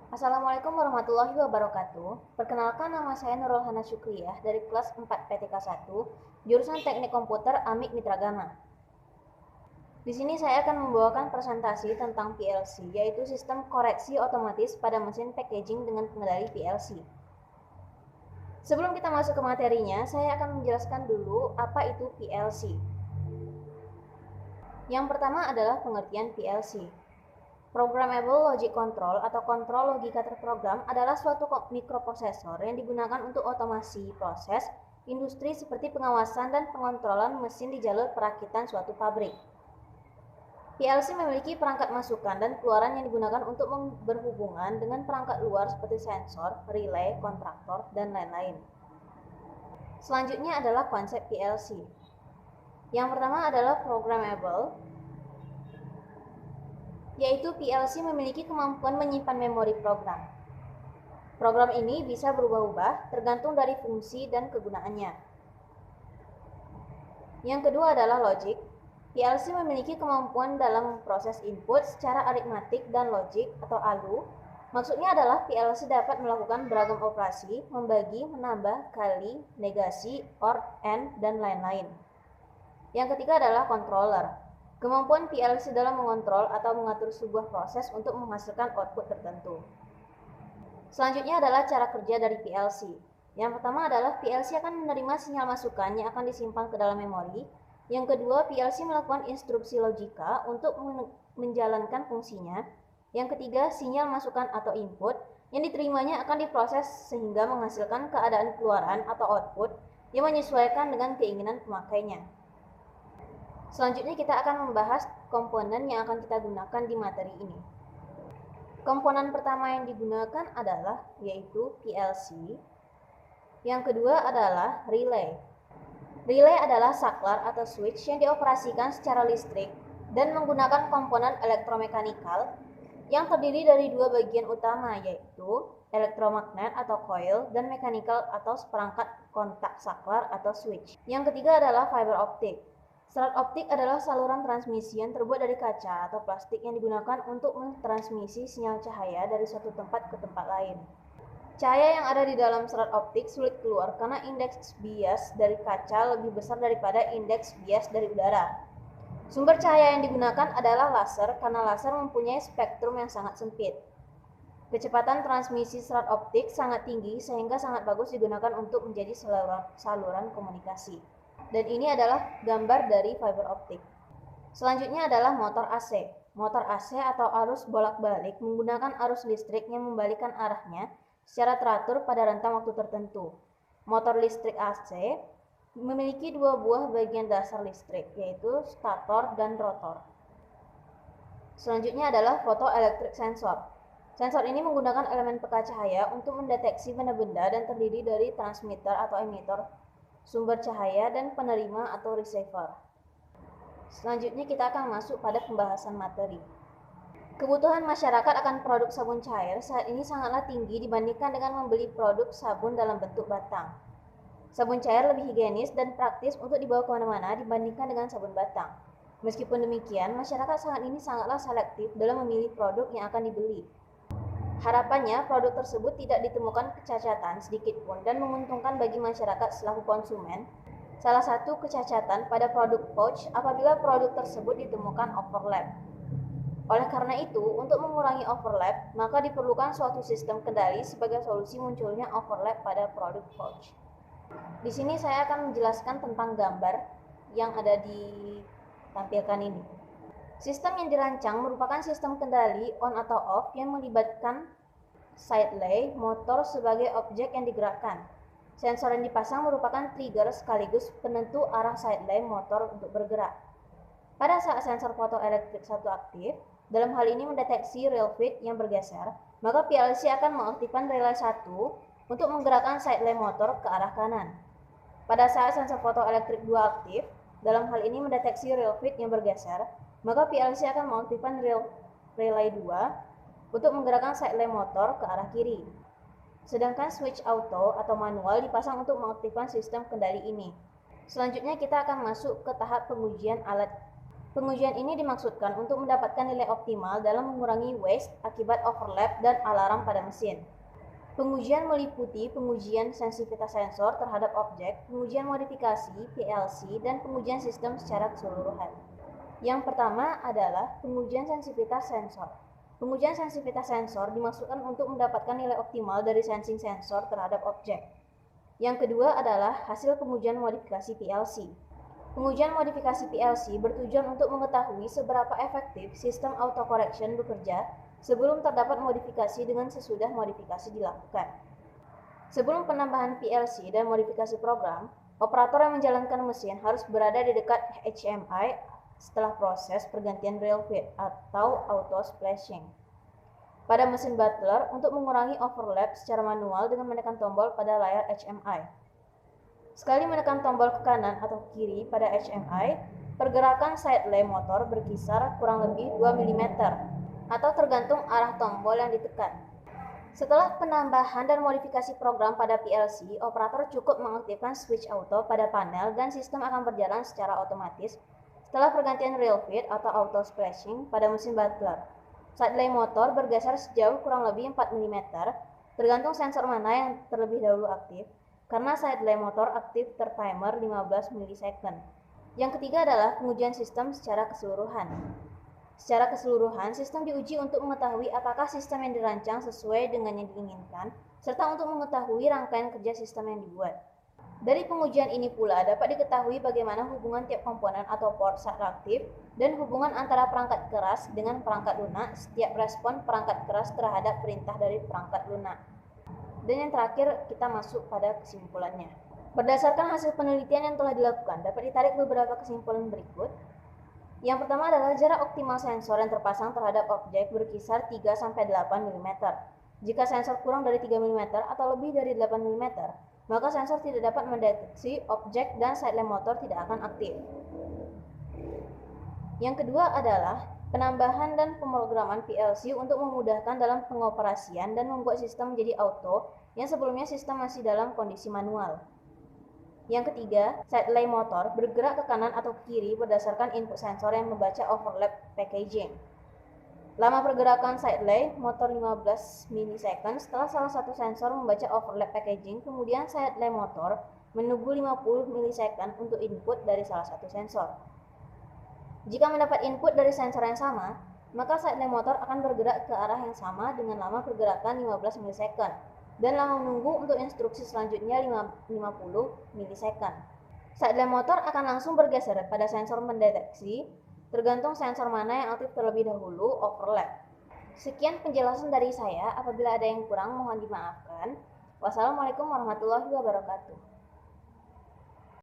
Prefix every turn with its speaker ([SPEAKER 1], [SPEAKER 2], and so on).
[SPEAKER 1] Assalamualaikum warahmatullahi wabarakatuh. Perkenalkan, nama saya Nurul Hana Syukriyah dari kelas 4 PTK 1, jurusan Teknik Komputer Amik Mitragama. Di sini saya akan membawakan presentasi tentang PLC, yaitu sistem koreksi otomatis pada mesin packaging dengan pengendali PLC. Sebelum kita masuk ke materinya, saya akan menjelaskan dulu apa itu PLC. Yang pertama adalah pengertian PLC. Programmable Logic Control atau kontrol logika terprogram adalah suatu mikroprosesor yang digunakan untuk otomasi proses industri seperti pengawasan dan pengontrolan mesin di jalur perakitan suatu pabrik. PLC memiliki perangkat masukan dan keluaran yang digunakan untuk berhubungan dengan perangkat luar seperti sensor, relay, kontraktor, dan lain-lain. Selanjutnya adalah konsep PLC. Yang pertama adalah programmable, yaitu PLC memiliki kemampuan menyimpan memori program. Program ini bisa berubah-ubah tergantung dari fungsi dan kegunaannya. Yang kedua adalah logic. PLC memiliki kemampuan dalam proses input secara aritmatik dan logik atau ALU. Maksudnya adalah PLC dapat melakukan beragam operasi, membagi, menambah, kali, negasi, OR, AND, dan lain-lain. Yang ketiga adalah controller. Kemampuan PLC dalam mengontrol atau mengatur sebuah proses untuk menghasilkan output tertentu. Selanjutnya adalah cara kerja dari PLC. Yang pertama adalah PLC akan menerima sinyal masukan yang akan disimpan ke dalam memori. Yang kedua, PLC melakukan instruksi logika untuk menjalankan fungsinya. Yang ketiga, sinyal masukan atau input yang diterimanya akan diproses sehingga menghasilkan keadaan keluaran atau output yang menyesuaikan dengan keinginan pemakainya. Selanjutnya kita akan membahas komponen yang akan kita gunakan di materi ini. Komponen pertama yang digunakan adalah yaitu PLC. Yang kedua adalah relay. Relay adalah saklar atau switch yang dioperasikan secara listrik dan menggunakan komponen elektromekanikal yang terdiri dari dua bagian utama, yaitu elektromagnet atau coil dan mechanical atau seperangkat kontak saklar atau switch. Yang ketiga adalah fiber optic. Serat optik adalah saluran transmisi yang terbuat dari kaca atau plastik yang digunakan untuk mentransmisi sinyal cahaya dari suatu tempat ke tempat lain. Cahaya yang ada di dalam serat optik sulit keluar karena indeks bias dari kaca lebih besar daripada indeks bias dari udara. Sumber cahaya yang digunakan adalah laser karena laser mempunyai spektrum yang sangat sempit. Kecepatan transmisi serat optik sangat tinggi sehingga sangat bagus digunakan untuk menjadi saluran komunikasi. Dan ini adalah gambar dari fiber optik. Selanjutnya adalah motor AC. Motor AC atau arus bolak-balik menggunakan arus listrik yang membalikkan arahnya secara teratur pada rentang waktu tertentu. Motor listrik AC memiliki dua buah bagian dasar listrik, yaitu stator dan rotor. Selanjutnya adalah photoelectric sensor. Sensor ini menggunakan elemen peka cahaya untuk mendeteksi benda-benda dan terdiri dari transmitter atau emitter, sumber cahaya, dan penerima atau receiver. Selanjutnya kita akan masuk pada pembahasan materi. Kebutuhan masyarakat akan produk sabun cair saat ini sangatlah tinggi dibandingkan dengan membeli produk sabun dalam bentuk batang. Sabun cair lebih higienis dan praktis untuk dibawa kemana-mana dibandingkan dengan sabun batang. Meskipun demikian, masyarakat saat ini sangatlah selektif dalam memilih produk yang akan dibeli. Harapannya, produk tersebut tidak ditemukan kecacatan sedikitpun dan menguntungkan bagi masyarakat selaku konsumen. Salah satu kecacatan pada produk pouch apabila produk tersebut ditemukan overlap. Oleh karena itu, untuk mengurangi overlap, maka diperlukan suatu sistem kendali sebagai solusi munculnya overlap pada produk pouch. Di sini saya akan menjelaskan tentang gambar yang ada ditampilkan ini. Sistem yang dirancang merupakan sistem kendali on atau off yang melibatkan sideleigh motor sebagai objek yang digerakkan. Sensor yang dipasang merupakan trigger sekaligus penentu arah sideleigh motor untuk bergerak. Pada saat sensor fotoelektrik satu aktif, dalam hal ini mendeteksi reel feed yang bergeser, maka PLC akan mengaktifkan relay 1 untuk menggerakkan sideleigh motor ke arah kanan. Pada saat sensor fotoelektrik 2 aktif, dalam hal ini mendeteksi reel feed yang bergeser, maka PLC akan mengaktifkan relay 2 untuk menggerakkan sideleigh motor ke arah kiri. Sedangkan switch auto atau manual dipasang untuk mengaktifkan sistem kendali ini. Selanjutnya kita akan masuk ke tahap pengujian alat. Pengujian ini dimaksudkan untuk mendapatkan nilai optimal dalam mengurangi waste akibat overlap dan alarm pada mesin. Pengujian meliputi pengujian sensitivitas sensor terhadap objek, pengujian modifikasi (PLC), dan pengujian sistem secara keseluruhan. Yang pertama adalah pengujian sensitivitas sensor. Pengujian sensitivitas sensor dimaksudkan untuk mendapatkan nilai optimal dari sensing sensor terhadap objek. Yang kedua adalah hasil pengujian modifikasi PLC. Pengujian modifikasi PLC bertujuan untuk mengetahui seberapa efektif sistem autocorrection bekerja sebelum terdapat modifikasi dengan sesudah modifikasi dilakukan. Sebelum penambahan PLC dan modifikasi program, operator yang menjalankan mesin harus berada di dekat HMI setelah proses pergantian rail feed atau auto splashing. Pada mesin Butler untuk mengurangi overlap secara manual dengan menekan tombol pada layar HMI. Sekali menekan tombol ke kanan atau kiri pada HMI, pergerakan side lay motor berkisar kurang lebih 2 mm atau tergantung arah tombol yang ditekan. Setelah penambahan dan modifikasi program pada PLC, operator cukup mengaktifkan switch auto pada panel dan sistem akan berjalan secara otomatis setelah pergantian rail feed atau auto splashing pada mesin Butler. Side lay motor bergeser sejauh kurang lebih 4 mm, tergantung sensor mana yang terlebih dahulu aktif, karena side lay motor aktif tertimer 15 milisecond. Yang ketiga adalah pengujian sistem secara keseluruhan. Secara keseluruhan, sistem diuji untuk mengetahui apakah sistem yang dirancang sesuai dengan yang diinginkan, serta untuk mengetahui rangkaian kerja sistem yang dibuat. Dari pengujian ini pula dapat diketahui bagaimana hubungan tiap komponen atau port saat aktif dan hubungan antara perangkat keras dengan perangkat lunak setiap respon perangkat keras terhadap perintah dari perangkat lunak. Dan yang terakhir, kita masuk pada kesimpulannya. Berdasarkan hasil penelitian yang telah dilakukan, dapat ditarik beberapa kesimpulan berikut. Yang pertama adalah jarak optimal sensor yang terpasang terhadap objek berkisar 3-8 mm. Jika sensor kurang dari 3 mm atau lebih dari 8 mm, maka sensor tidak dapat mendeteksi objek dan side lay motor tidak akan aktif. Yang kedua adalah penambahan dan pemrograman PLC untuk memudahkan dalam pengoperasian dan membuat sistem menjadi auto yang sebelumnya sistem masih dalam kondisi manual. Yang ketiga, side lay motor bergerak ke kanan atau kiri berdasarkan input sensor yang membaca overlap packaging. Lama pergerakan side lay motor 15 milisecond setelah salah satu sensor membaca overlap packaging, kemudian side lay motor menunggu 50 milisecond untuk input dari salah satu sensor. Jika mendapat input dari sensor yang sama, maka side lay motor akan bergerak ke arah yang sama dengan lama pergerakan 15 milisecond dan lama menunggu untuk instruksi selanjutnya 50 milisecond. Side lay motor akan langsung bergeser pada sensor mendeteksi, tergantung sensor mana yang aktif terlebih dahulu overlap. Sekian penjelasan dari saya, apabila ada yang kurang mohon dimaafkan. Wassalamualaikum warahmatullahi wabarakatuh.